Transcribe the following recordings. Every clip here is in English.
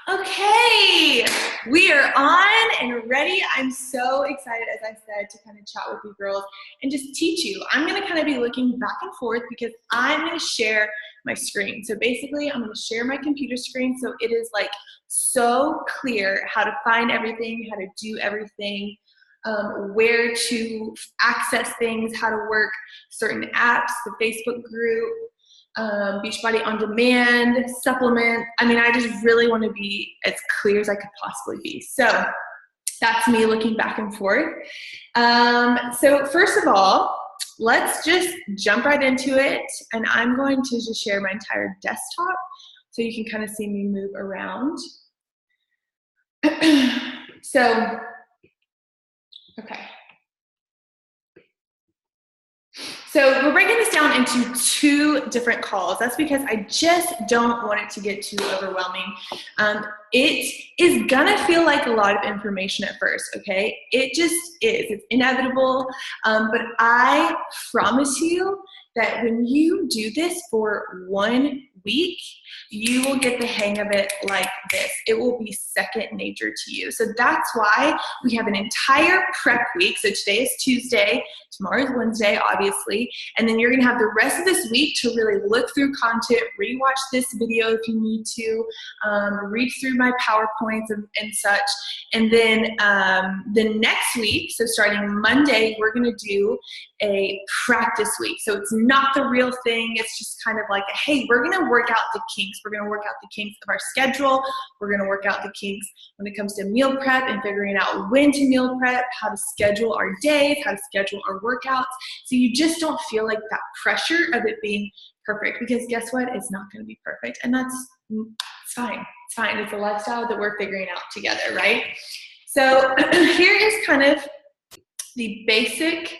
Okay, we are on and ready. I'm so excited, as I said, to kind of chat with you girls and just teach you. I'm going to kind of be looking back and forth because I'm going to share my screen. So basically, I'm going to share my computer screen so it is like so clear how to find everything, how to do everything, where to access things, how to work certain apps, the Facebook group, Beachbody On Demand, supplement. I mean, I just really want to be as clear as I could possibly be. So that's me looking back and forth. So first of all, let's just jump right into it. And I'm going to just share my entire desktop so you can kind of see me move around. So, okay. So we're breaking this down into two different calls. That's because I just don't want it to get too overwhelming. It is gonna feel like a lot of information at first, okay? It just is, it's inevitable, but I promise you that when you do this for 1 week, you will get the hang of it like this. It will be second nature to you. So that's why we have an entire prep week. So today is Tuesday, tomorrow is Wednesday, obviously, and then you're gonna have the rest of this week to really look through content, rewatch this video if you need to, read through my PowerPoints and such. And then the next week, so starting Monday, we're gonna do a practice week. So it's not the real thing. It's just kind of like, hey, we're gonna work out the kinks. We're gonna work out the kinks of our schedule. We're gonna work out the kinks when it comes to meal prep and figuring out when to meal prep, how to schedule our days, how to schedule our workouts. So you just don't feel like that pressure of it being perfect, because guess what? It's not gonna be perfect. And that's, it's fine. It's fine. It's a lifestyle that we're figuring out together, right? So here is kind of the basic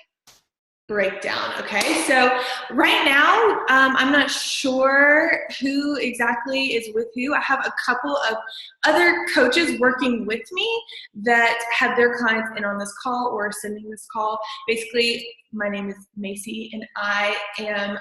breakdown, okay? So right now, I'm not sure who exactly is with who. I have a couple of other coaches working with me that have their clients in on this call or sending this call. Basically, my name is Macy, and I am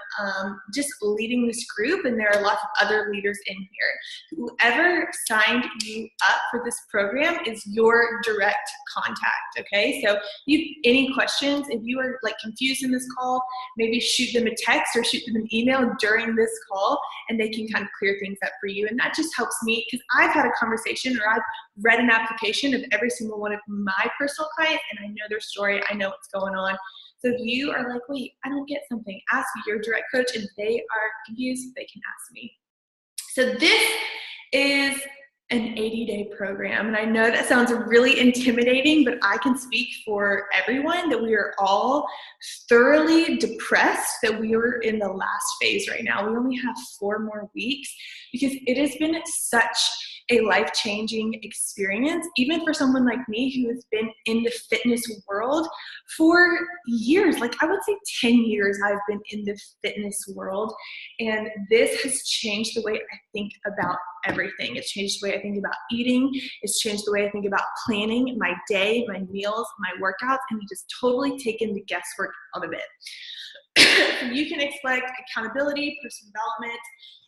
just leading this group, and there are lots of other leaders in here. Whoever signed you up for this program is your direct contact, okay? So if you have any questions, if you are like confused in this call, maybe shoot them a text or shoot them an email during this call, and they can kind of clear things up for you. And that just helps me, because I've had a conversation or I've read an application of every single one of my personal clients, and I know their story, I know what's going on. So if you are like, wait, I don't get something, ask your direct coach, and if they are confused, they can ask me. So this is an 80-day program, and I know that sounds really intimidating, but I can speak for everyone that we are all thoroughly depressed that we are in the last phase right now. We only have 4 more weeks because it has been such a life-changing experience, even for someone like me who has been in the fitness world for years. Like, I would say 10 years I've been in the fitness world, and this has changed the way I think about everything. It's changed the way I think about eating. It's changed the way I think about planning my day, my meals, my workouts, and it has totally taken the guesswork out of it. So you can expect accountability, personal development,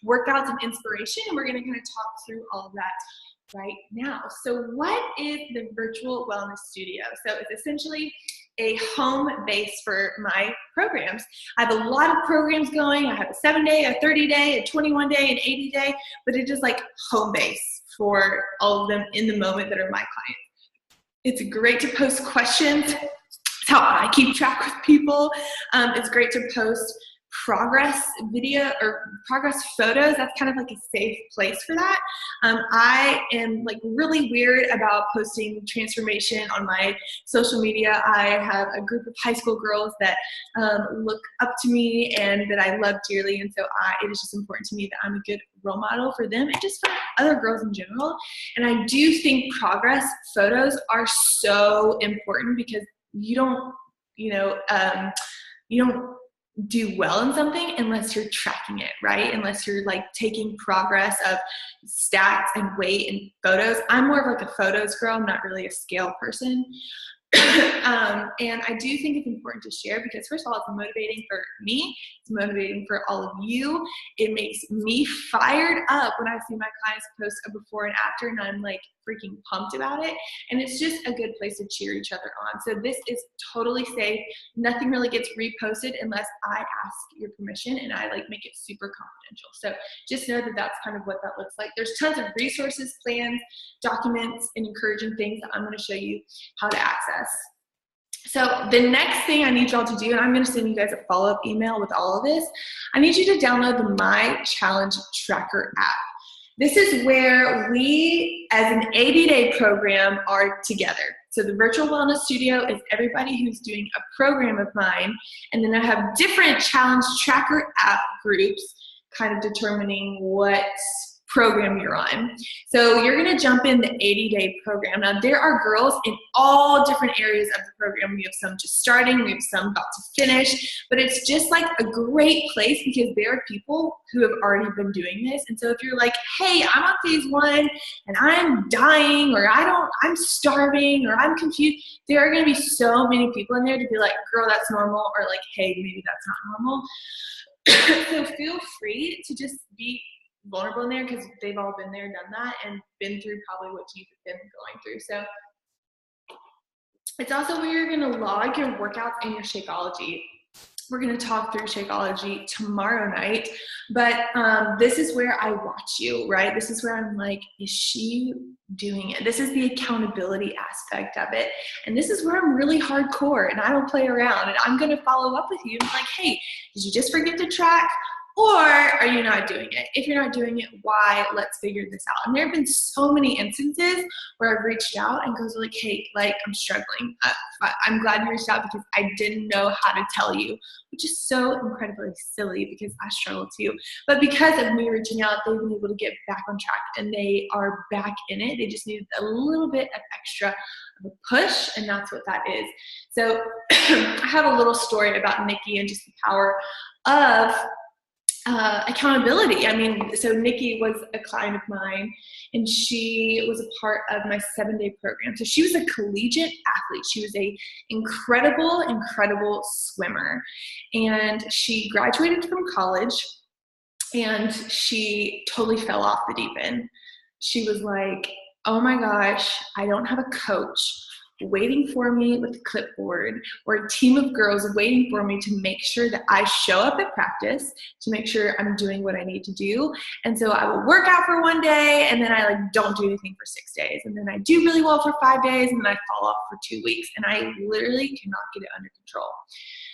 workouts, and inspiration, and we're going to kind of talk through all of that right now. So what is the Virtual Wellness Studio? So it's essentially a home base for my programs. I have a lot of programs going. I have a 7-day, a 30-day, a 21-day, an 80-day, but it is like home base for all of them in the moment that are my clients. It's great to post questions. It's how I keep track with people. It's great to post progress video or progress photos. That's kind of like a safe place for that. I am like really weird about posting transformation on my social media. I have a group of high school girls that look up to me and that I love dearly, and so it is just important to me that I'm a good role model for them and just for other girls in general. And I do think progress photos are so important, because you don't do well in something unless you're tracking it, right? Unless you're like taking progress of stats and weight and photos. I'm more of like a photos girl. I'm not really a scale person. And I do think it's important to share because, first of all, it's motivating for me. It's motivating for all of you. It makes me fired up when I see my clients post a before and after, and I'm like freaking pumped about it. And it's just a good place to cheer each other on. So this is totally safe. Nothing really gets reposted unless I ask your permission, and I like make it super confidential. So just know that that's kind of what that looks like. There's tons of resources, plans, documents, and encouraging things that I'm going to show you how to access. So the next thing I need y'all to do, and I'm going to send you guys a follow-up email with all of this, I need you to download the My Challenge Tracker app. This is where we, as an 80-day program, are together. So the Virtual Wellness Studio is everybody who's doing a program of mine, and then I have different Challenge Tracker app groups kind of determining what program you're on. So you're going to jump in the 80-day program. Now there are girls in all different areas of the program. We have some just starting, we have some about to finish, but it's just like a great place because there are people who have already been doing this. And so if you're like, hey, I'm on phase 1 and I'm dying, or I'm starving, or I'm confused, there are going to be so many people in there to be like, girl, that's normal, or like, hey, maybe that's not normal. So feel free to just be vulnerable in there because they've all been there, done that, and been through probably what you've been going through. So it's also where you're going to log your workouts and your Shakeology. We're going to talk through Shakeology tomorrow night, but this is where I watch you, right? This is where I'm like, is she doing it? This is the accountability aspect of it. And this is where I'm really hardcore and I don't play around, and I'm going to follow up with you and be like, hey, did you just forget to track? Or are you not doing it? If you're not doing it, why? Let's figure this out. And there have been so many instances where I've reached out and goes like, hey, like I'm struggling. I'm glad you reached out because I didn't know how to tell you, which is so incredibly silly because I struggle too. But because of me reaching out, they've been able to get back on track and they are back in it. They just needed a little bit of extra of a push, and that's what that is. So I have a little story about Nikki and just the power of accountability. I mean, so Nikki was a client of mine and she was a part of my 7-day program. So she was a collegiate athlete. She was a incredible swimmer. And she graduated from college and she totally fell off the deep end. She was like, oh my gosh, I don't have a coach waiting for me with a clipboard or a team of girls waiting for me to make sure that I show up at practice, to make sure I'm doing what I need to do. And so I will work out for 1 day and then I like don't do anything for 6 days. And then I do really well for 5 days and then I fall off for 2 weeks and I literally cannot get it under control.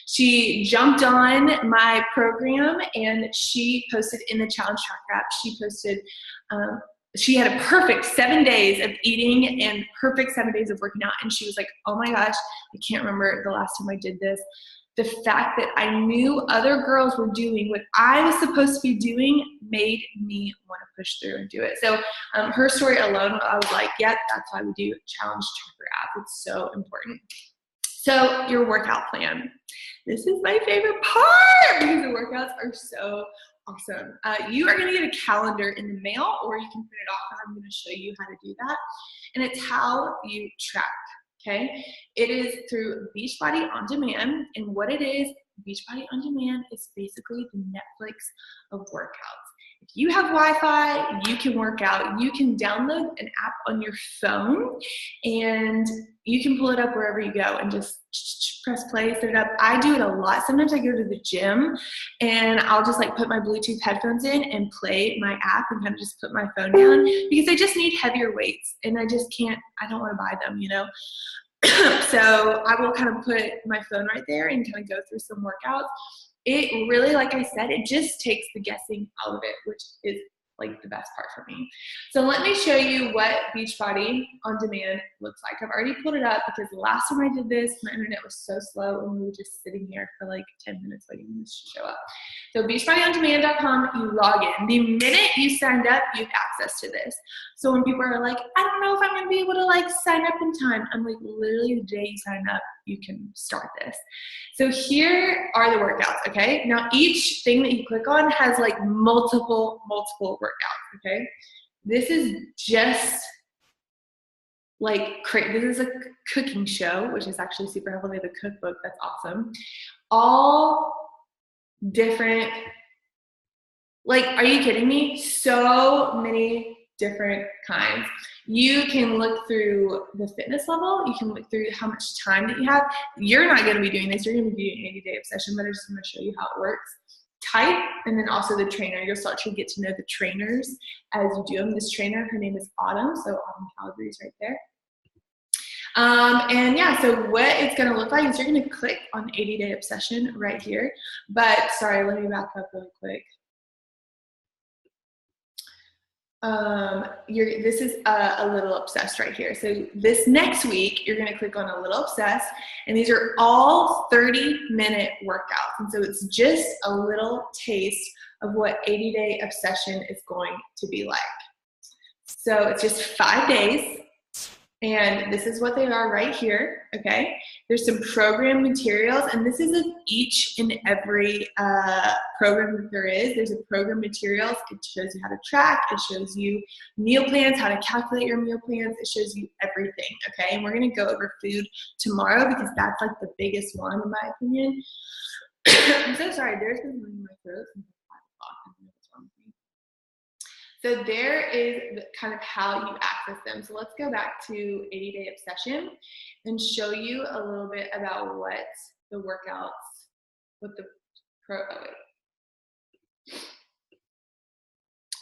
She jumped on my program and she posted in the Challenge Tracker app, she posted, she had a perfect 7 days of eating and perfect 7 days of working out. And she was like, oh my gosh, I can't remember the last time I did this. The fact that I knew other girls were doing what I was supposed to be doing made me want to push through and do it. So her story alone, I was like, yep, that's why we do Challenge Tracker app. It's so important. So your workout plan. This is my favorite part because the workouts are so awesome. You are going to get a calendar in the mail or you can print it off, and I'm going to show you how to do that. And it's how you track, okay? It is through Beachbody On Demand, and what it is, Beachbody On Demand is basically the Netflix of workouts. If you have Wi-Fi, you can work out. You can download an app on your phone and you can pull it up wherever you go and just press play, set it up. I do it a lot. Sometimes I go to the gym and I'll just like put my Bluetooth headphones in and play my app and kind of just put my phone down because I just need heavier weights and I just can't, I don't want to buy them, you know? So I will kind of put my phone right there and kind of go through some workouts. It really, like I said, it just takes the guessing out of it, which is like the best part for me. So let me show you what Beachbody On Demand looks like. I've already pulled it up because the last time I did this, my internet was so slow and we were just sitting here for like 10 minutes waiting for this to show up. So beachbodyondemand.com, you log in. The minute you signed up, you have access to this. So when people are like, I don't know if I'm going to be able to like sign up in time, I'm like, literally the day you sign up, you can start this. So here are the workouts, okay? Now each thing that you click on has like multiple workouts, okay? This is just this is a cooking show, which is actually super helpful. They have a cookbook that's awesome. All different, like, are you kidding me? So many different kinds. You can look through the fitness level. You can look through how much time that you have. You're not going to be doing this. You're going to be doing 80-day obsession, but I'm just going to show you how it works. Type, and then also the trainer. You'll start to get to know the trainers as you do them. This trainer, her name is Autumn, so Autumn Calgary is right there. And yeah, so what it's going to look like is you're going to click on 80-day obsession right here. But sorry, let me back up really quick. This is a Little Obsessed right here. So this next week, you're going to click on a Little Obsessed, and these are all 30-minute workouts. And so it's just a little taste of what 80-day obsession is going to be like. So it's just 5 days. And this is what they are right here, okay? There's some program materials, and this is of each and every program that there is. There's a program materials. It shows you how to track. It shows you meal plans, how to calculate your meal plans. It shows you everything, okay? And we're gonna go over food tomorrow because that's like the biggest one in my opinion. I'm so sorry, there's been something in my throat since 5 o'clock. I don't know what's wrong with me. So there is kind of how you access them. So let's go back to 80-day obsession and show you a little bit about what the workouts,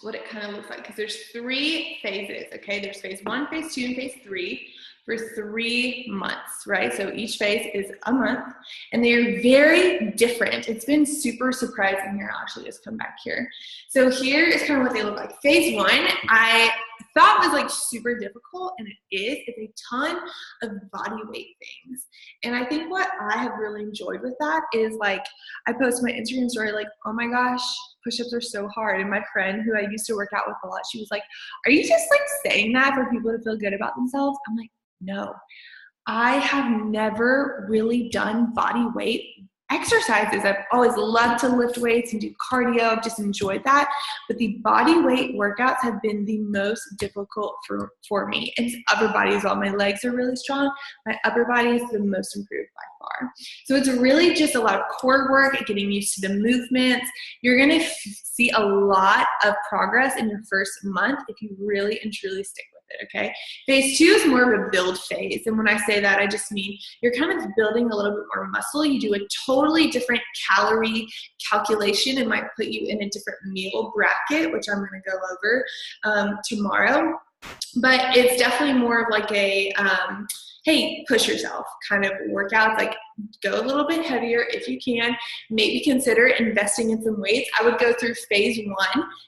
what it kind of looks like. Because there's 3 phases, okay? There's phase 1, phase 2, and phase 3 for 3 months, right? So each phase is a month, and they're very different. It's been super surprising here. I'll actually just come back here. So here is kind of what they look like. Phase 1, I thought was like super difficult, and it is. It's a ton of body weight things. And I think what I have really enjoyed with that is like, I post my Instagram story like, oh my gosh, push-ups are so hard. And my friend who I used to work out with a lot, she was like, are you just like saying that for people to feel good about themselves? I'm like, no, I have never really done body weight exercises. I've always loved to lift weights and do cardio. I've just enjoyed that. But the body weight workouts have been the most difficult for me. It's upper body as well. My legs are really strong. My upper body is the most improved by far. So it's really just a lot of core work, getting used to the movements. You're going to see a lot of progress in your first month if you really and truly stick with it, okay? Phase 2 is more of a build phase. And when I say that, I just mean you're kind of building a little bit more muscle. You do a totally different calorie calculation. It might put you in a different meal bracket, which I'm going to go over tomorrow. But it's definitely more of like a, hey, push yourself kind of workouts, like go a little bit heavier if you can. Maybe consider investing in some weights. I would go through phase 1,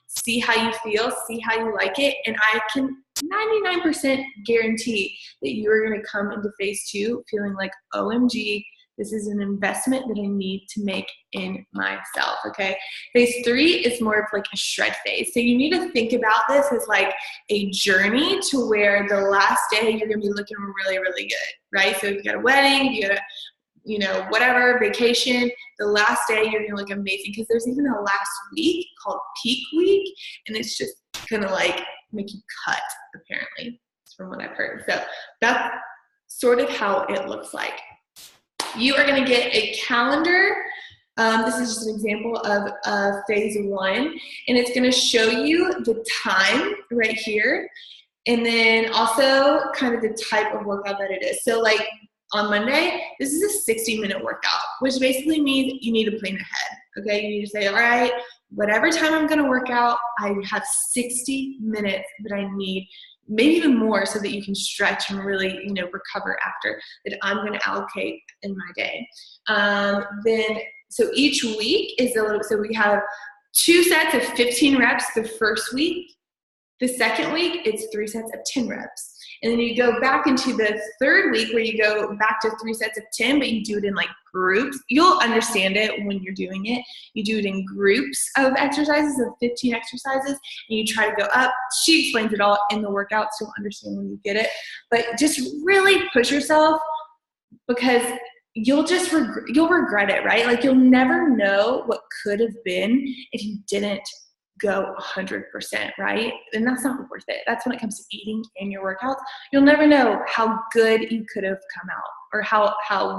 see how you feel, see how you like it, and I can 99% guarantee that you are going to come into phase 2 feeling like, OMG, this is an investment that I need to make in myself, okay? Phase 3 is more of like a shred phase. So you need to think about this as like a journey to where the last day you're gonna be looking really, really good, right? So if you got a wedding, you got a, you know, whatever, vacation, the last day you're gonna look amazing because there's even a last week called peak week, and it's just gonna like make you cut, apparently, from what I've heard. So that's sort of how it looks like. You are going to get a calendar. This is just an example of phase 1, and it's going to show you the time right here, and then also kind of the type of workout that it is. So like on Monday, this is a 60-minute workout, which basically means you need to plan ahead, okay? You need to say, all right, whatever time I'm going to work out, I have 60 minutes that I need, maybe even more, so that you can stretch and really, you know, recover after, that I'm going to allocate in my day. So each week is a little, so we have 2 sets of 15 reps the first week. The second week, it's 3 sets of 10 reps. And then you go back into the third week where you go back to 3 sets of 10, but you do it in like groups. You'll understand it when you're doing it. You do it in groups of exercises, of 15 exercises, and you try to go up. She explains it all in the workout, so you'll understand when you get it. But just really push yourself, because you'll regret it, right? Like you'll never know what could have been if you didn't go 100%, right? And that's not worth it. That's when it comes to eating and your workouts. You'll never know how good you could have come out or how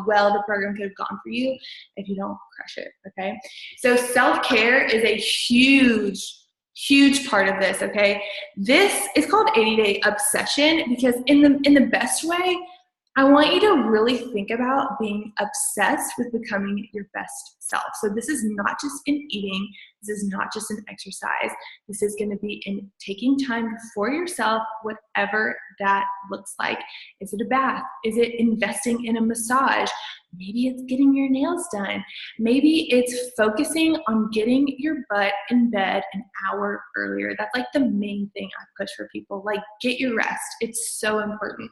well the program could have gone for you if you don't crush it, okay? So self-care is a huge part of this, okay? This is called 80-day obsession because in the best way, I want you to really think about being obsessed with becoming your best self. So this is not just in eating. This is not just in exercise. This is going to be in taking time for yourself, whatever that looks like. Is it a bath? Is it investing in a massage? Maybe it's getting your nails done. Maybe it's focusing on getting your butt in bed an hour earlier. That's like the main thing I push for people. Like, get your rest. It's so important.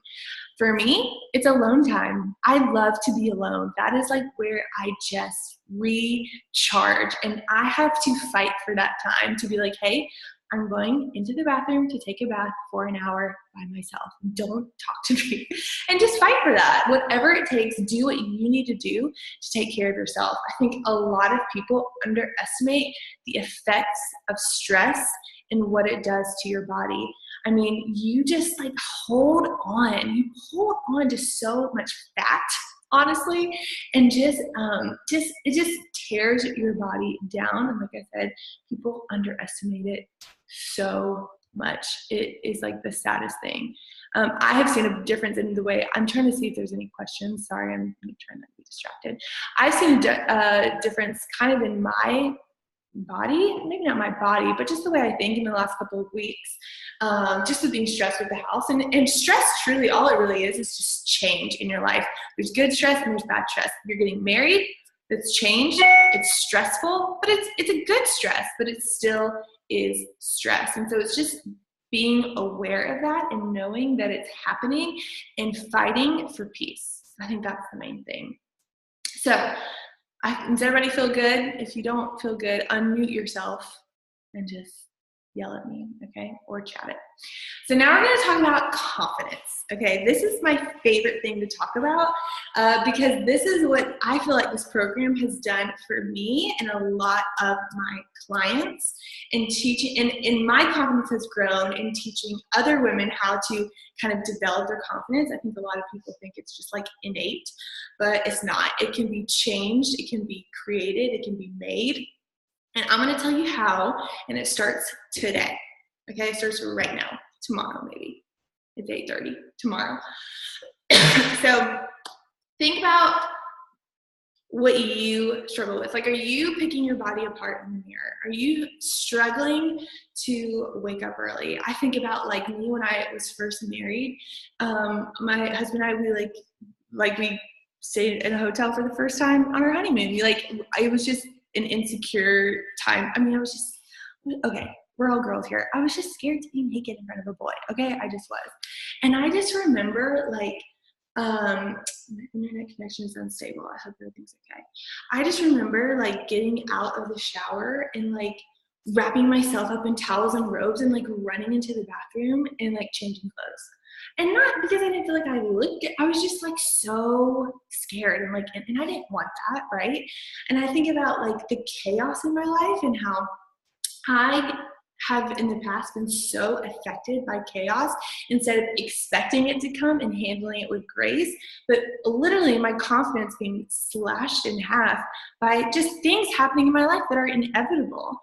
For me, it's alone time. I love to be alone. That is like where I just recharge. And I have to fight for that time to be like, hey, I'm going into the bathroom to take a bath for an hour by myself. Don't talk to me. And just fight for that. Whatever it takes, do what you need to do to take care of yourself. I think a lot of people underestimate the effects of stress and what it does to your body. I mean, you just like hold on to so much fat, honestly, and it just tears your body down. And like I said, people underestimate it so much. It is like the saddest thing. I have seen a difference in the way, I'm trying to see if there's any questions. Sorry, I'm trying not to be distracted. I've seen a difference kind of in my body, maybe not my body, but just the way I think in the last couple of weeks, just with being stressed with the house. And stress, truly, all it really is just change in your life. There's good stress and there's bad stress. If you're getting married, it's change. It's stressful, but it's a good stress, but it still is stress. And so it's just being aware of that and knowing that it's happening and fighting for peace. I think that's the main thing. So does everybody feel good? If you don't feel good, unmute yourself and just yell at me, okay? Or chat it. So now we're going to talk about confidence, okay? This is my favorite thing to talk about because this is what I feel like this program has done for me and a lot of my clients in teaching, and my confidence has grown in teaching other women how to kind of develop their confidence. I think a lot of people think it's just like innate, but it's not. It can be changed, it can be created, it can be made. And I'm going to tell you how, and it starts today. Okay, it starts right now, tomorrow maybe. It's 8:30 tomorrow. So think about what you struggle with. Like, are you picking your body apart in the mirror? Are you struggling to wake up early? I think about like me when I was first married. My husband and I, we stayed in a hotel for the first time on our honeymoon. It was just an insecure time. I mean, I was just, okay, we're all girls here. I was just scared to be naked in front of a boy. Okay, I just was. And I just remember my internet connection is unstable. I hope everything's okay. I just remember getting out of the shower and wrapping myself up in towels and robes and running into the bathroom and changing clothes. And not because I didn't feel like I looked good. I was just so scared and and I didn't want that, right? And I think about the chaos in my life and how I have in the past been so affected by chaos instead of expecting it to come and handling it with grace, but literally my confidence being slashed in half by just things happening in my life that are inevitable.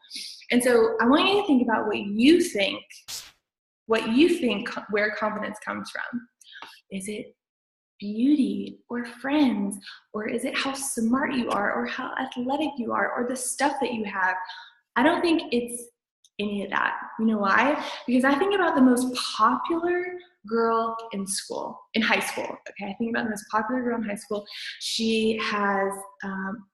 And so I want you to think about what you think where confidence comes from. Is it beauty or friends, or is it how smart you are or how athletic you are or the stuff that you have? I don't think it's any of that. You know why? Because I think about the most popular girl in high school. Okay, I think about the most popular girl in high school. She has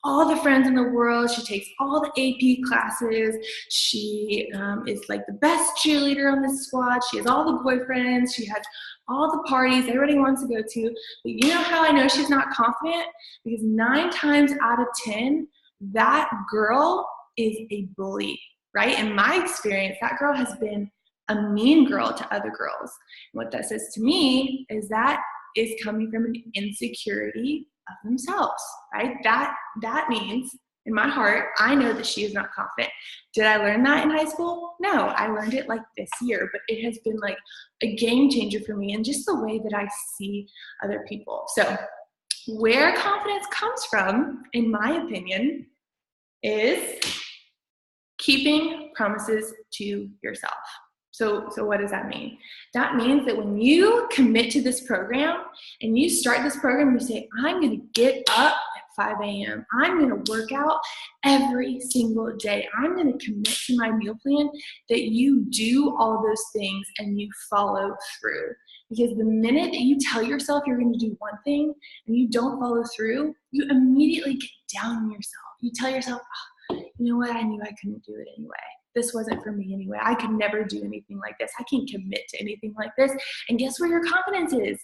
all the friends in the world. She takes all the AP classes. She is the best cheerleader on the squad. She has all the boyfriends. She has all the parties everybody wants to go to. But you know how I know she's not confident? Because 9 times out of 10, that girl is a bully. Right? In my experience, that girl has been a mean girl to other girls. And what that says to me is that is coming from an insecurity of themselves, right? That means in my heart, I know that she is not confident. Did I learn that in high school? No, I learned it like this year, but it has been like a game changer for me and just the way that I see other people. So where confidence comes from, in my opinion, is keeping promises to yourself. So what does that mean? That means that when you commit to this program and you start this program, you say, I'm going to get up at 5 a.m. I'm going to work out every single day. I'm going to commit to my meal plan, that you do all those things and you follow through. Because the minute that you tell yourself you're going to do one thing and you don't follow through, you immediately get down on yourself. You tell yourself, oh, you know what? I knew I couldn't do it anyway. This wasn't for me anyway. I could never do anything like this. I can't commit to anything like this. And guess where your confidence is?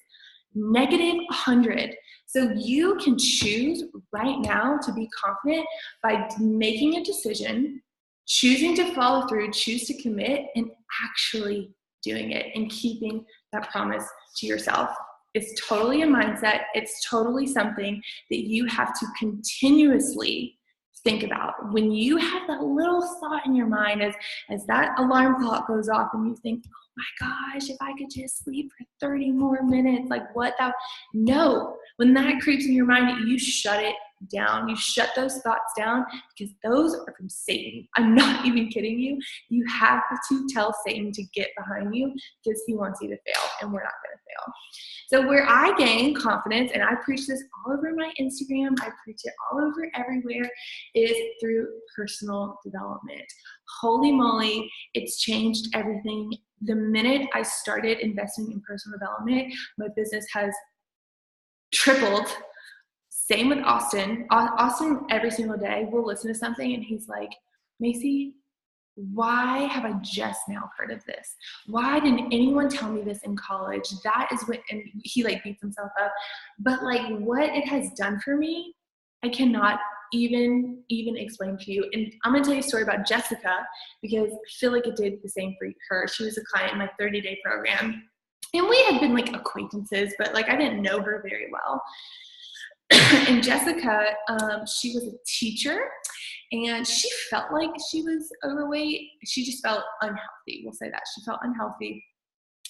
Negative 100. So you can choose right now to be confident by making a decision, choosing to follow through, choose to commit, and actually doing it and keeping that promise to yourself. It's totally a mindset. It's totally something that you have to continuously think about. When you have that little thought in your mind as that alarm clock goes off and you think, oh my gosh, if I could just sleep for 30 more minutes, like what that, no, when that creeps in your mind, you shut it down. You shut those thoughts down, because those are from Satan. I'm not even kidding you. You have to tell Satan to get behind you, because he wants you to fail, and we're not going to fail. So where I gain confidence, and I preach this all over my Instagram, I preach it all over everywhere, is through personal development. Holy moly, it's changed everything. The minute I started investing in personal development, my business has tripled. Same with Austin. Austin, every single day, will listen to something and he's like, Macy, why have I just now heard of this? Why didn't anyone tell me this in college? That is what, and he like beats himself up. But like what it has done for me, I cannot even explain to you. And I'm going to tell you a story about Jessica, because I feel like it did the same for her. She was a client in my 30-day program. And we had been like acquaintances, but like I didn't know her very well. And Jessica, she was a teacher, and she felt like she was overweight. She just felt unhealthy. We'll say that. She felt unhealthy.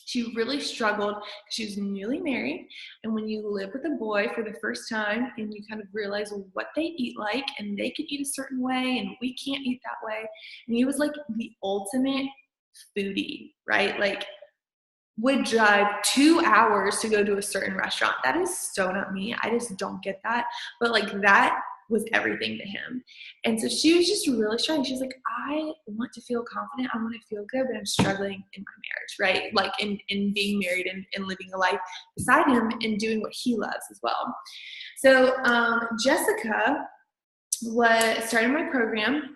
She really struggled. She was newly married. And when you live with a boy for the first time and you kind of realize what they eat like, and they can eat a certain way and we can't eat that way. And he was like the ultimate foodie, right? Like would drive 2 hours to go to a certain restaurant. That is so not me. I just don't get that. But like that was everything to him. And so she was just really struggling. She's like, I want to feel confident. I want to feel good, but I'm struggling in my marriage, right? Like in being married and living a life beside him and doing what he loves as well. So Jessica started my program.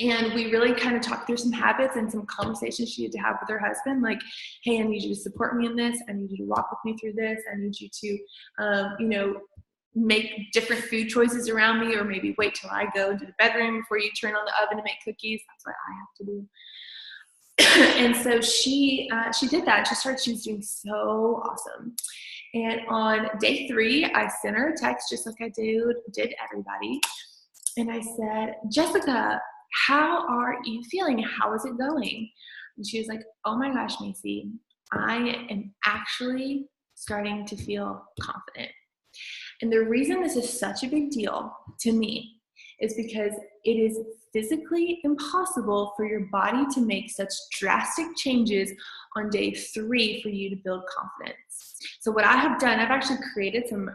And we really kind of talked through some habits and some conversations she had to have with her husband. Like, hey, I need you to support me in this. I need you to walk with me through this. I need you to, make different food choices around me, or maybe wait till I go into the bedroom before you turn on the oven to make cookies. That's what I have to do. And so she did that. She was doing so awesome. And on day 3, I sent her a text just like I did everybody. And I said, Jessica, how are you feeling? How is it going? And she was like, oh my gosh, Macy, I am actually starting to feel confident. And the reason this is such a big deal to me is because it is physically impossible for your body to make such drastic changes on day 3 for you to build confidence. So what I have done, I've actually created some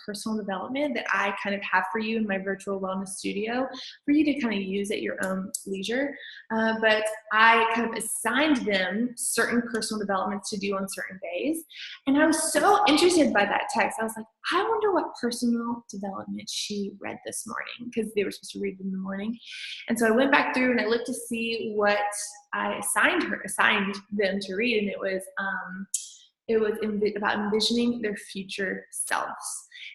personal development that I kind of have for you in my virtual wellness studio for you to kind of use at your own leisure. But I kind of assigned them certain personal developments to do on certain days. And I was so interested by that text. I was like, I wonder what personal development she read this morning, because they were supposed to read them in the morning. And so I went back through and I looked to see what I assigned them to read. And it was about envisioning their future selves.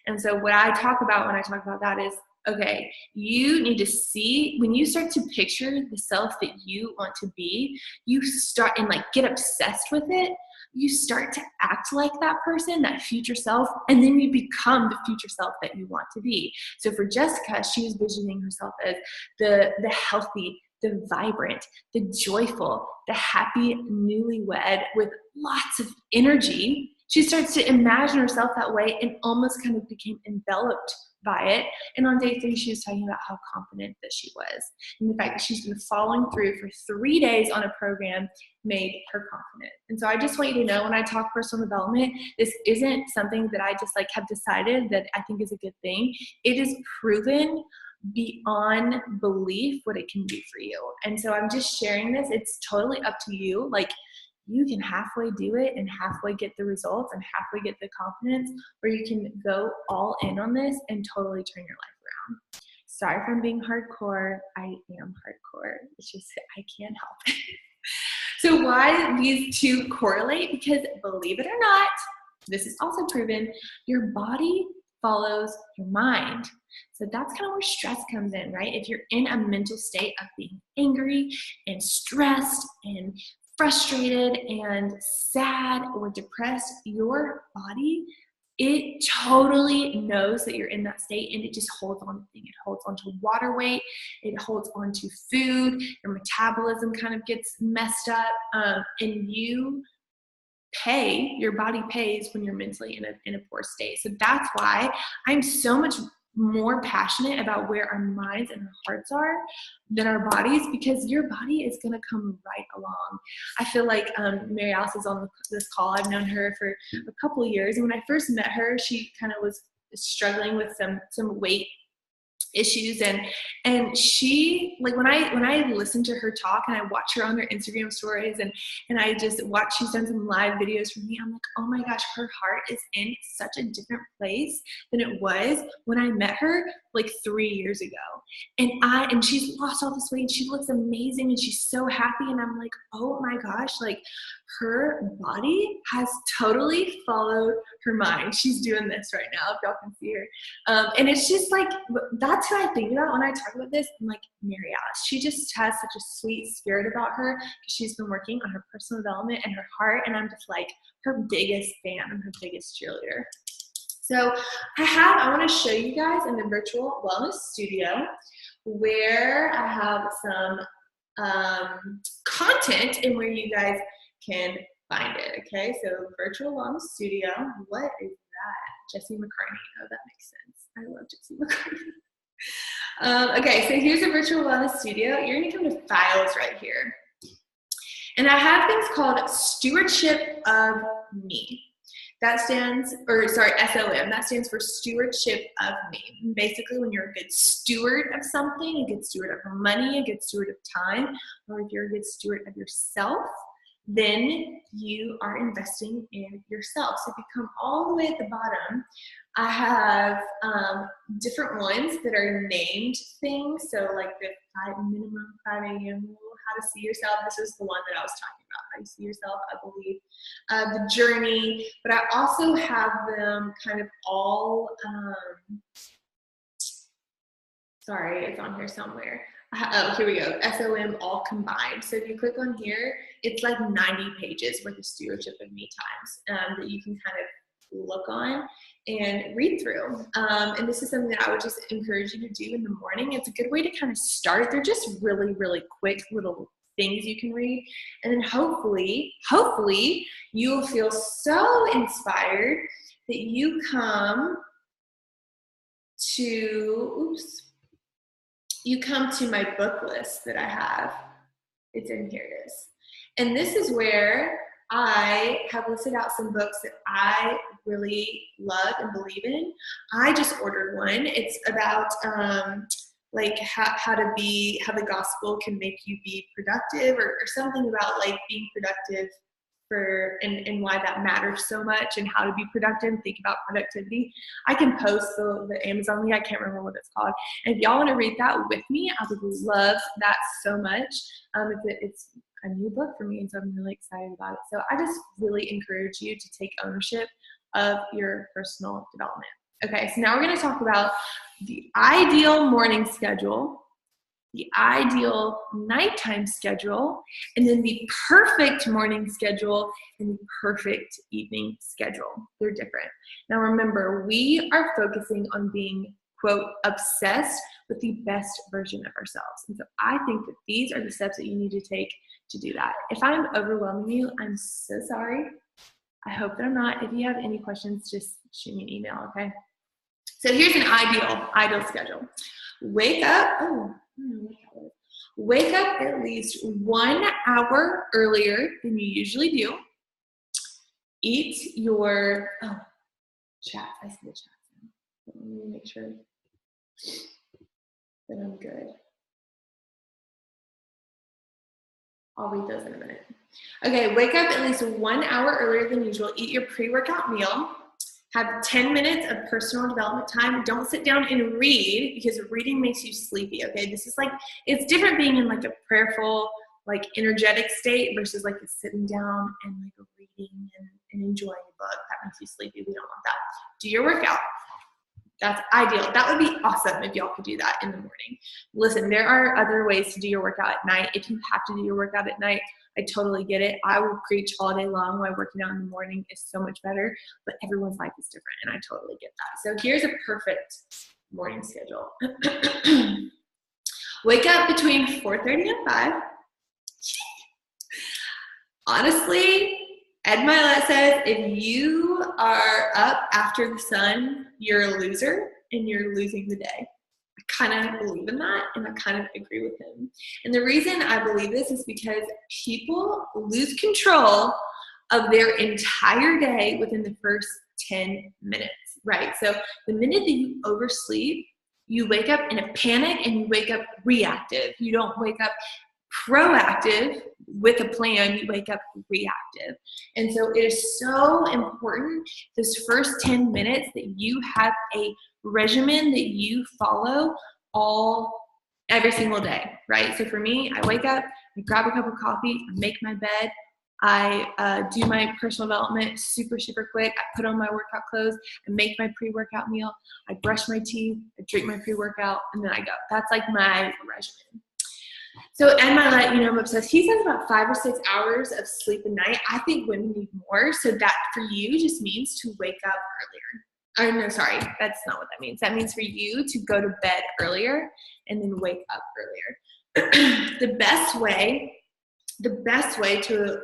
And so what I talk about when I talk about that is, okay, you need to see, when you start to picture the self that you want to be, you start and like get obsessed with it. you start to act like that person, that future self, and then you become the future self that you want to be. So for Jessica, she was visioning herself as the healthy, the vibrant, the joyful, the happy newlywed with lots of energy. She starts to imagine herself that way and almost kind of became enveloped by it. And on day 3, she was talking about how confident that she was. And the fact that she's been following through for 3 days on a program made her confident. And so I just want you to know, when I talk personal development, this isn't something that I just like have decided that I think is a good thing. It is proven beyond belief what it can do for you. And so I'm just sharing this. It's totally up to you. Like, you can halfway do it and halfway get the results and halfway get the confidence, or you can go all in on this and totally turn your life around. Sorry for being hardcore. I am hardcore. It's just, I can't help it. So why these two correlate? Because believe it or not, this is also proven, your body follows your mind. So that's kind of where stress comes in, right? If you're in a mental state of being angry and stressed and frustrated and sad or depressed, your body, it totally knows that you're in that state, and it just holds on to things. It holds on to water weight, it holds on to food, your metabolism kind of gets messed up, and your body pays when you're mentally in a poor state. So that's why I'm so much more passionate about where our minds and our hearts are than our bodies, because your body is going to come right along. I feel like Mary Alice is on this call. I've known her for a couple of years, and when I first met her, she kind of was struggling with some weight issues, and she, like, when I listen to her talk and I watch her on her Instagram stories and I just watch, she's done some live videos for me, I'm like, oh my gosh, her heart is in such a different place than it was when I met her like 3 years ago. And she's lost all this weight and she looks amazing and she's so happy, and I'm like, oh my gosh, like, her body has totally followed her mind. She's doing this right now, if y'all can see her. And it's just like, that's what I think about when I talk about this. I'm like, Mary Alice, she just has such a sweet spirit about her because she's been working on her personal development and her heart. And I'm just like her biggest fan. I'm her biggest cheerleader. So I want to show you guys in the virtual wellness studio where I have some content and where you guys can find it. Okay, so virtual wellness studio. What is that? Jesse McCartney. Oh, that makes sense. I love Jesse McCartney. Okay, so here's a virtual wellness studio. You're gonna come to files right here. And I have things called Stewardship of Me. That stands, SOM, that stands for Stewardship of Me. Basically, when you're a good steward of something, a good steward of your money, a good steward of time, or if you're a good steward of yourself, then you are investing in yourself. So if you come all the way at the bottom, I have different ones that are named things. So like the minimum 5 a.m. rule, how to see yourself. This is the one that I was talking about, how you see yourself, I believe. The journey, but I also have them kind of all, sorry, it's on here somewhere. Oh, here we go. SOM all combined. So if you click on here, it's like 90 pages worth of Stewardship of Me times that you can kind of look on and read through. And this is something that I would just encourage you to do in the morning. It's a good way to kind of start. They're just really, really quick little things you can read. And then hopefully you will feel so inspired that you come to, you come to my book list that I have. It's in here, it is. And this is where I have listed out some books that I really love and believe in. I just ordered one. It's about like how the gospel can make you be productive, or something about like being productive and why that matters so much, and how to be productive and think about productivity. I can post the Amazon link. I can't remember what it's called. And if y'all want to read that with me, I would love that so much. It's a new book for me, and so I'm really excited about it. So I just really encourage you to take ownership of your personal development. Okay, so now we're going to talk about the ideal morning schedule the ideal nighttime schedule, and then the perfect morning schedule and the perfect evening schedule. They're different. Now remember, we are focusing on being, quote, obsessed with the best version of ourselves. And so I think that these are the steps that you need to take to do that. If I'm overwhelming you, I'm so sorry. I hope that I'm not. If you have any questions, just shoot me an email, okay? So here's an ideal schedule. Wake up at least 1 hour earlier than you usually do. Eat your, chat, I see the chat. Let me make sure that I'm good. I'll read those in a minute. Okay, wake up at least 1 hour earlier than usual. Eat your pre-workout meal. Have 10 minutes of personal development time. Don't sit down and read, because reading makes you sleepy, okay? This is like, it's different being in like a prayerful, like energetic state versus like sitting down and like reading and enjoying a book. That makes you sleepy. We don't want that. Do your workout. That's ideal. That would be awesome if y'all could do that in the morning. Listen, there are other ways to do your workout at night. If you have to do your workout at night, I totally get it. I will preach all day long why working out in the morning is so much better, but everyone's life is different, and I totally get that. So here's a perfect morning schedule. Wake up between 4:30 and 5. Honestly, Ed Milet says if you are up after the sun, you're a loser and you're losing the day. I kind of believe in that, and I kind of agree with him. And the reason I believe this is because people lose control of their entire day within the first 10 minutes, right? So the minute that you oversleep, you wake up in a panic and you wake up reactive. You don't wake up proactive with a plan, you wake up reactive. And so it is so important this first 10 minutes that you have a regimen that you follow every single day, right? So for me, I wake up, I grab a cup of coffee, I make my bed, I do my personal development super quick. I put on my workout clothes, I make my pre-workout meal, I brush my teeth, I drink my pre-workout, and then I go. That's like my regimen. So Ed Milet, I'm obsessed. He says about 5 or 6 hours of sleep a night. I think women need more. So that for you just means to wake up earlier. No, sorry, that's not what that means. That means for you to go to bed earlier and then wake up earlier. The best way to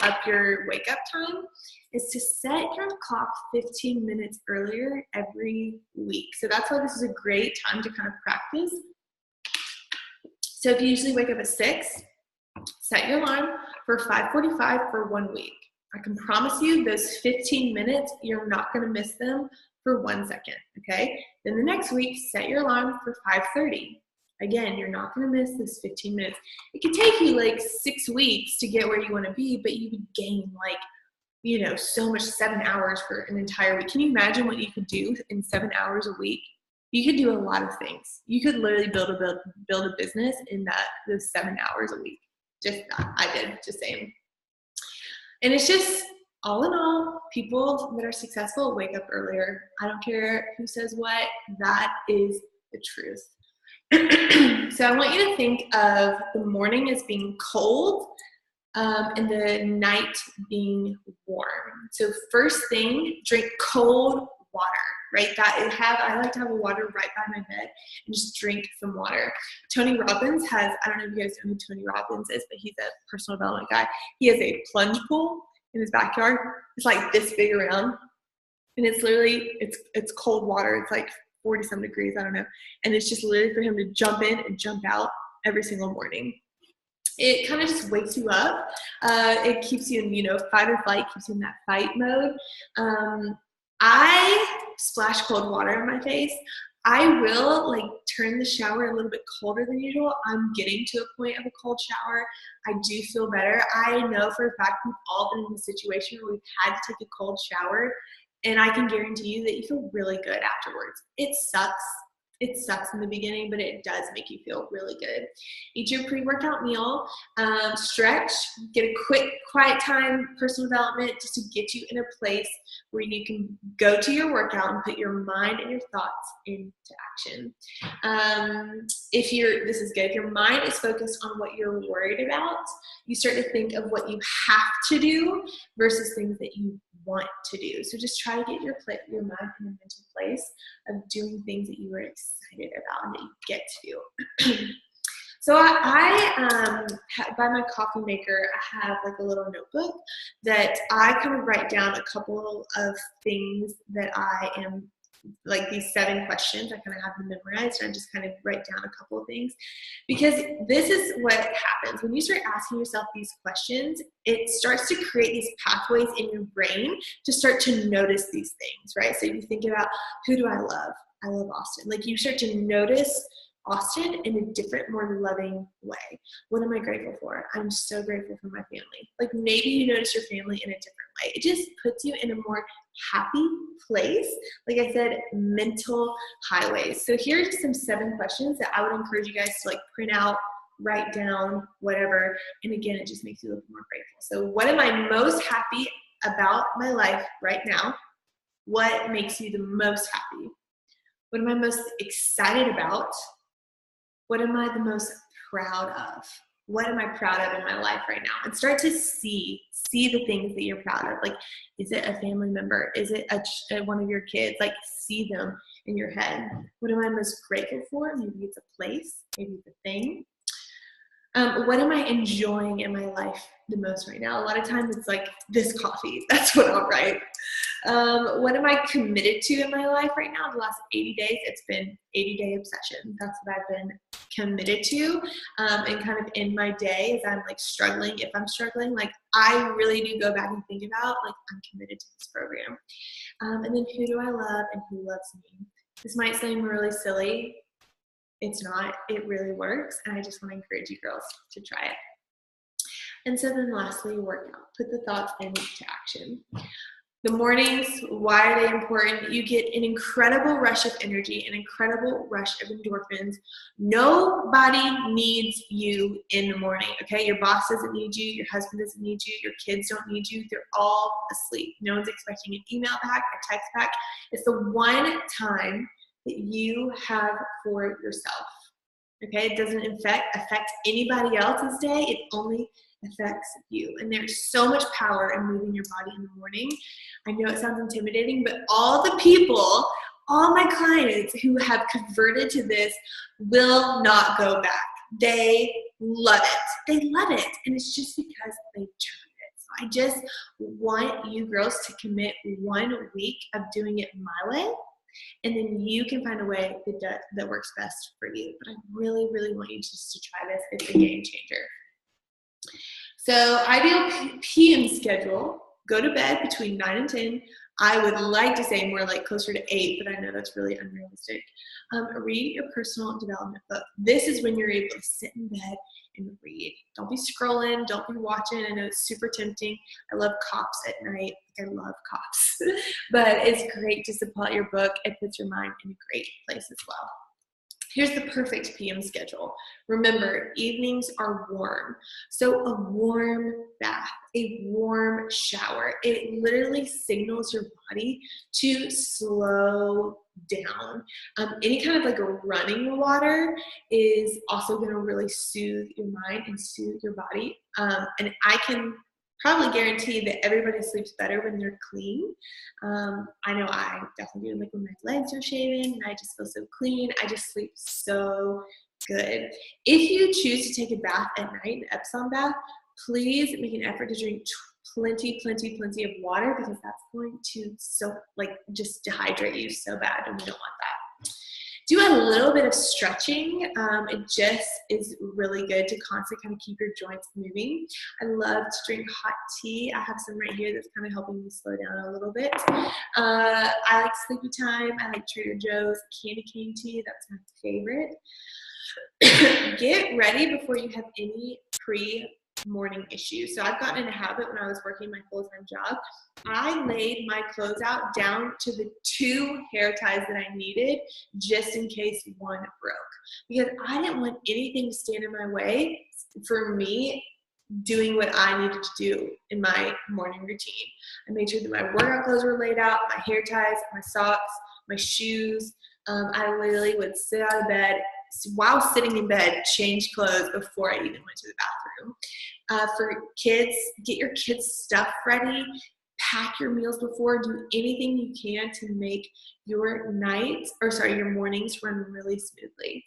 up your wake up time is to set your clock 15 minutes earlier every week. So that's why this is a great time to kind of practice. So if you usually wake up at 6, set your alarm for 5:45 for 1 week. I can promise you those 15 minutes, you're not going to miss them for 1 second, okay? Then the next week, set your alarm for 5:30. Again, you're not going to miss this 15 minutes. It could take you like 6 weeks to get where you want to be, but you would gain so much, 7 hours for an entire week. Can you imagine what you could do in 7 hours a week? You could do a lot of things. You could literally build a business in those 7 hours a week. Just that. I did, just saying. And it's just, all in all, people that are successful wake up earlier. I don't care who says what. That is the truth. So I want you to think of the morning as being cold and the night being warm. So first thing, drink cold water, right? I like to have a water right by my bed and just drink some water. Tony Robbins has, I don't know if you guys know who Tony Robbins is, but he's a personal development guy. He has a plunge pool in his backyard. It's like this big around, and it's literally, it's cold water. It's like 40 some degrees, I don't know. And it's just literally for him to jump in and jump out every single morning. It kind of just wakes you up. It keeps you in, fight or flight, keeps you in that fight mode. I splash cold water in my face. I will turn the shower a little bit colder than usual. I'm getting to a point of a cold shower. I do feel better. I know for a fact we've all been in a situation where we've had to take a cold shower, and I can guarantee you that you feel really good afterwards. It sucks. It sucks in the beginning, but it does make you feel really good. Eat your pre-workout meal, stretch, get a quick quiet time, personal development, just to get you in a place where you can go to your workout and put your mind and your thoughts into action. This is good. If your mind is focused on what you're worried about, you start to think of what you have to do versus things that you want to do. So just try to get your mind in a mental place of doing things that you are excited about and that you get to do. So I by my coffee maker, I have like a little notebook that I kind of write down a couple of things that I am, like these 7 questions. I kind of have them memorized, and I just kind of write down a couple of things, because this is what happens when you start asking yourself these questions. It starts to create these pathways in your brain to start to notice these things, right? So if you think about, who do I love? I love Austin. Like, you start to notice Austin in a different, more loving way. What am I grateful for? I'm so grateful for my family. Like, maybe you notice your family in a different way. It just puts you in a more happy place. Like I said, mental highways. So here's some 7 questions that I would encourage you guys to like print out, write down, whatever. And again, it just makes you look more grateful. So what am I most happy about my life right now? What makes you the most happy? What am I most excited about? What am I the most proud of? What am I proud of in my life right now? And start to see the things that you're proud of. Like, is it a family member? Is it one of your kids? Like, see them in your head. What am I most grateful for? Maybe it's a place. Maybe it's a thing. What am I enjoying in my life the most right now? A lot of times it's like this coffee. That's what I'll write. What am I committed to in my life right now? The last 80 days, it's been 80-day obsession. That's what I've been committed to. And kind of in my day, as I'm like struggling, if I'm struggling, like I really do go back and think about, like, I'm committed to this program. And then who do I love and who loves me? This might seem really silly. It's not. It really works. And I just want to encourage you girls to try it. And so then lastly, workout. Put the thoughts into action. The mornings, why are they important? You get an incredible rush of energy, an incredible rush of endorphins. Nobody needs you in the morning, okay? Your boss doesn't need you. Your husband doesn't need you. Your kids don't need you. They're all asleep. No one's expecting an email back, a text back. It's the one time that you have for yourself, okay? It doesn't affect anybody else's day. It only affects you. And there's so much power in moving your body in the morning. I know it sounds intimidating, but all the people, all my clients who have converted to this will not go back. They love it. They love it. And it's just because they tried it. So I just want you girls to commit 1 week of doing it my way. And then you can find a way that works best for you. But I really, really want you just to try this. It's a game changer. So ideal PM schedule, go to bed between 9 and 10. I would like to say more like closer to 8, but I know that's really unrealistic. Read your personal development book. This is when you're able to sit in bed and read. Don't be scrolling. Don't be watching. I know it's super tempting. I love Cops at night. I love Cops. But it's great just to pull out your book. It puts your mind in a great place as well. Here's the perfect PM schedule. Remember, evenings are warm. So a warm bath, a warm shower, it literally signals your body to slow down. Any kind of like a running water is also going to really soothe your mind and soothe your body. And I can probably guarantee that everybody sleeps better when they're clean. I know I definitely do, like when my legs are shaven and I just feel so clean. I just sleep so good. If you choose to take a bath at night, an Epsom bath, please make an effort to drink plenty of water, because that's going to just dehydrate you so bad, and we don't want that. Do a little bit of stretching. It just is really good to constantly kind of keep your joints moving. I love to drink hot tea. I have some right here that's kind of helping me slow down a little bit. I like Sleepy Time. I like Trader Joe's candy cane tea. That's my favorite. Get ready before you have any morning issue. So I've gotten in a habit when I was working my full-time job, I laid my clothes out down to the 2 hair ties that I needed just in case one broke. Because I didn't want anything to stand in my way for me doing what I needed to do in my morning routine. I made sure that my workout clothes were laid out, my hair ties, my socks, my shoes. I literally would sit out of bed, while sitting in bed, change clothes before I even went to the bathroom. For kids, get your kids' stuff ready. Pack your meals before. Do anything you can to make your mornings run really smoothly.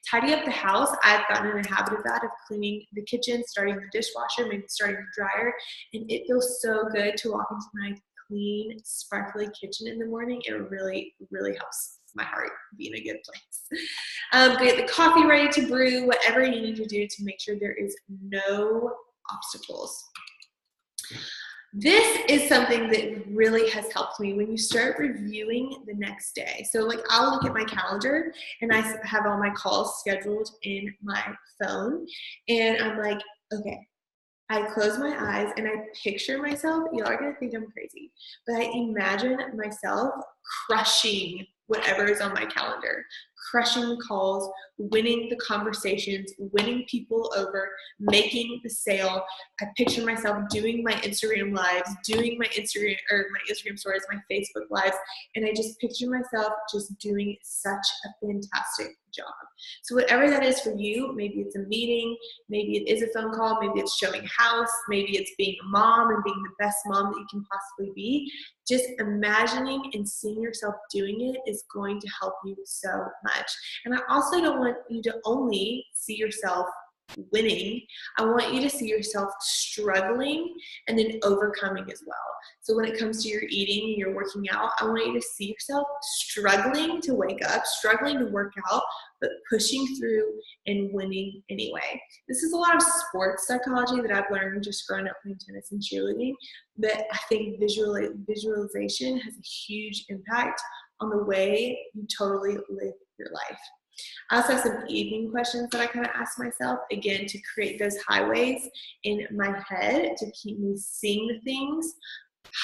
Tidy up the house. I've gotten in a habit of that, of cleaning the kitchen, starting the dishwasher, maybe starting the dryer, and it feels so good to walk into my clean, sparkly kitchen in the morning. It really, really helps my heart be in a good place. Get the coffee ready to brew, whatever you need to do to make sure there is no obstacles. This is something that really has helped me when you start reviewing the next day. So like I'll look at my calendar and I have all my calls scheduled in my phone and I'm like, okay, I close my eyes and I picture myself, y'all are gonna think I'm crazy, but I imagine myself crushing whatever is on my calendar, crushing the calls, winning the conversations, winning people over, making the sale. I picture myself doing my Instagram lives, doing my Instagram stories, my Facebook lives, and I just picture myself just doing such a fantastic job. So whatever that is for you, maybe it's a meeting, maybe it is a phone call, maybe it's showing a house, maybe it's being a mom and being the best mom that you can possibly be. Just imagining and seeing yourself doing it is going to help you so much. And I also don't want you to only see yourself winning. I want you to see yourself struggling and then overcoming as well. So when it comes to your eating and your working out, I want you to see yourself struggling to wake up, struggling to work out, but pushing through and winning anyway. This is a lot of sports psychology that I've learned just growing up playing tennis and cheerleading, but I think visualization has a huge impact on the way you totally live your life. I also have some evening questions that I kind of ask myself, again, to create those highways in my head to keep me seeing the things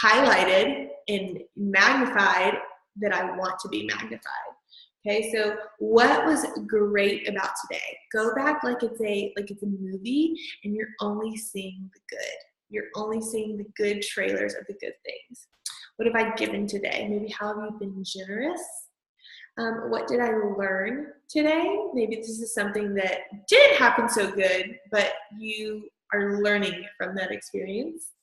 highlighted and magnified that I want to be magnified. Okay, so what was great about today? Go back like it's a movie and you're only seeing the good. You're only seeing the good trailers of the good things. What have I given today? Maybe how have you been generous? What did I learn today? Maybe this is something that didn't happen so good, but you are learning from that experience.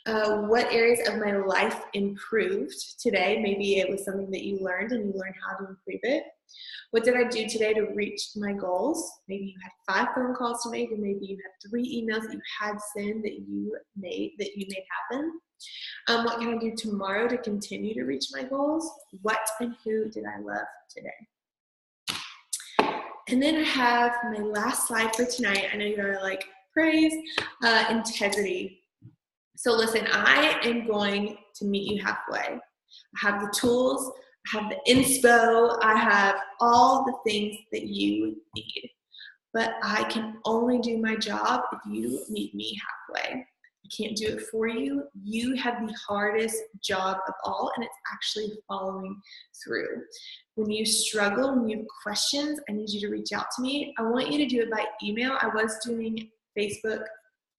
What areas of my life improved today? Maybe it was something that you learned and you learned how to improve it. What did I do today to reach my goals? Maybe you had 5 phone calls to make, or maybe you had 3 emails that you had sent that you made happen. What can I do tomorrow to continue to reach my goals? What and who did I love today? And then I have my last slide for tonight. I know you're like, praise, integrity. So listen, I am going to meet you halfway. I have the tools, I have the inspo, I have all the things that you need. But I can only do my job if you meet me halfway. I can't do it for you. You have the hardest job of all, and it's actually following through. When you struggle, when you have questions, I need you to reach out to me. I want you to do it by email. I was doing Facebook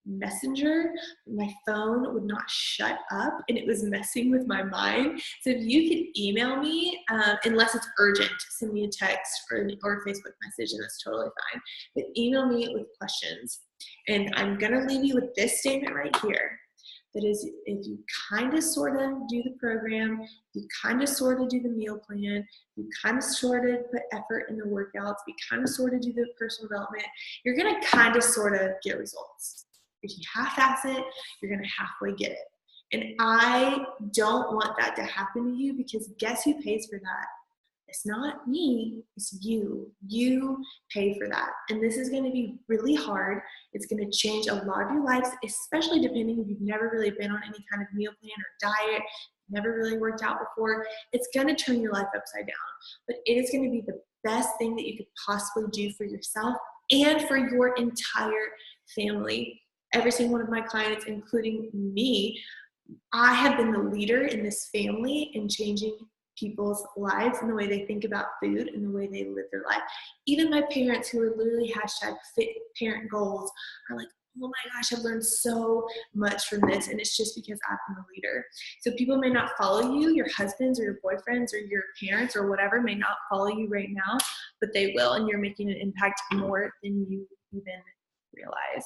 Messenger. My phone would not shut up and it was messing with my mind. So if you could email me, unless it's urgent, send me a text or a Facebook message and that's totally fine. But email me with questions. And I'm going to leave you with this statement right here. That is, if you kind of sort of do the program, you kind of sort of do the meal plan, you kind of sort of put effort in the workouts, you kind of sort of do the personal development, you're going to kind of sort of get results. If you half-ass it, you're going to halfway get it. And I don't want that to happen to you because guess who pays for that? It's not me, it's you. You pay for that. And this is going to be really hard. It's going to change a lot of your lives, especially depending if you've never really been on any kind of meal plan or diet, never really worked out before. It's going to turn your life upside down. But it is going to be the best thing that you could possibly do for yourself and for your entire family. every single one of my clients, including me, I have been the leader in this family in changing people's lives and the way they think about food and the way they live their life. Even my parents, who are literally #fit parent goals, are like, oh my gosh, I've learned so much from this. And it's just because I've been the leader. So people may not follow you, your husbands or your boyfriends or your parents or whatever may not follow you right now, but they will. And you're making an impact more than you even realize.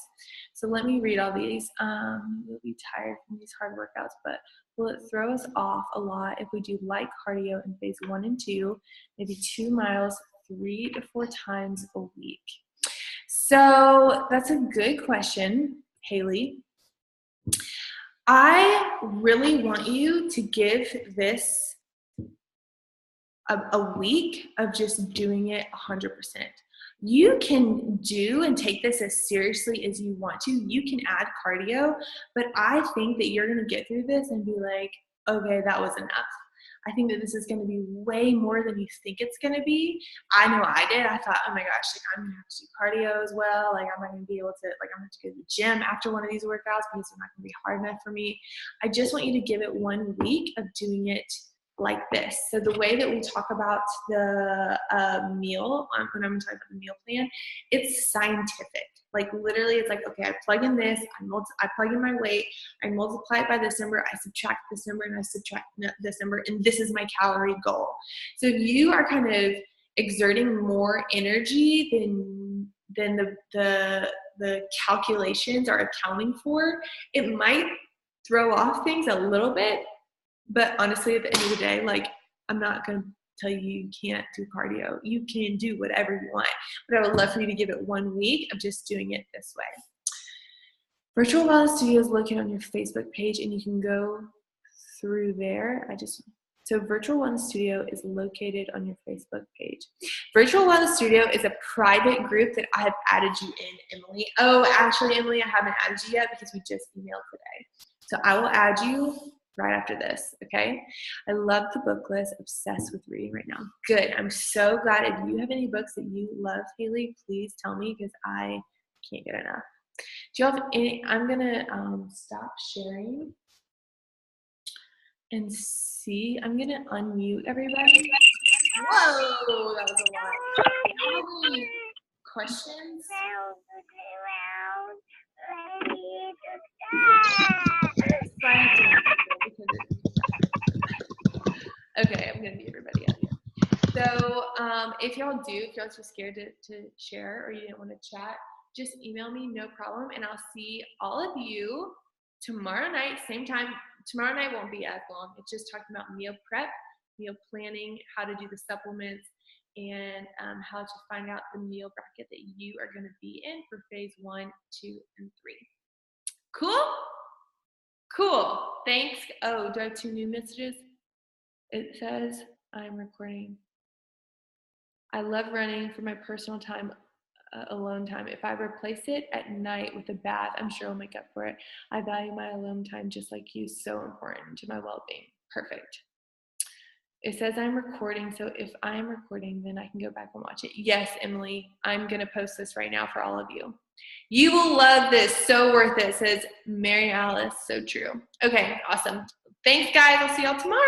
So let me read all these. You'll be tired from these hard workouts, but will it throw us off a lot if we do light cardio in phase 1 and 2, maybe 2 miles 3 to 4 times a week? So that's a good question, Haley. I really want you to give this a week of just doing it 100%. You can do and take this as seriously as you want to. You can add cardio, but I think that you're going to get through this and be like, okay, that was enough. I think that this is going to be way more than you think it's going to be. I know I did. I thought, oh my gosh, like I'm going to have to do cardio as well. Like I'm not going to be able to, like I'm going to have to go to the gym after one of these workouts because it's not going to be hard enough for me. I just want you to give it 1 week of doing it like this. So the way that we talk about the meal, when I'm talking about the meal plan, it's scientific. Like literally it's like, okay, I plug in this, I plug in my weight, I multiply it by this number, I subtract this number, and I subtract this number, and this is my calorie goal. So if you are kind of exerting more energy than the calculations are accounting for, it might throw off things a little bit. But honestly, at the end of the day, like, I'm not going to tell you can't do cardio. You can do whatever you want. But I would love for you to give it 1 week of just doing it this way. Virtual Wellness Studio is located on your Facebook page, and you can go through there. So Virtual Wellness Studio is located on your Facebook page. Virtual Wellness Studio is a private group that I have added you in, Emily. Oh, actually, Emily, I haven't added you yet because we just emailed today. So I will add you right after this, okay? I love the book list, obsessed with reading right now. Good, I'm so glad. If you have any books that you love, Haley, please tell me because I can't get enough. Do you have any? I'm gonna stop sharing and see. I'm gonna unmute everybody. Whoa, that was a lot. Do you have any questions? Okay, I'm gonna be everybody out here. So if y'all are scared to share or you didn't want to chat, just email me, no problem, and I'll see all of you tomorrow night, same time. Tomorrow night won't be as long. It's just talking about meal prep, meal planning, how to do the supplements, and how to find out the meal bracket that you are going to be in for phase 1, 2, and 3. Cool? Cool. Thanks. Oh, do I have 2 new messages? It says I'm recording. I love running for my personal time, alone time. If I replace it at night with a bath, I'm sure I'll make up for it. I value my alone time just like you. So important to my well-being. Perfect. It says I'm recording, so if I'm recording, then I can go back and watch it. Yes, Emily, I'm going to post this right now for all of you. You will love this. So worth it, says Mary Alice. So true. Okay, awesome. Thanks, guys. I'll see y'all tomorrow.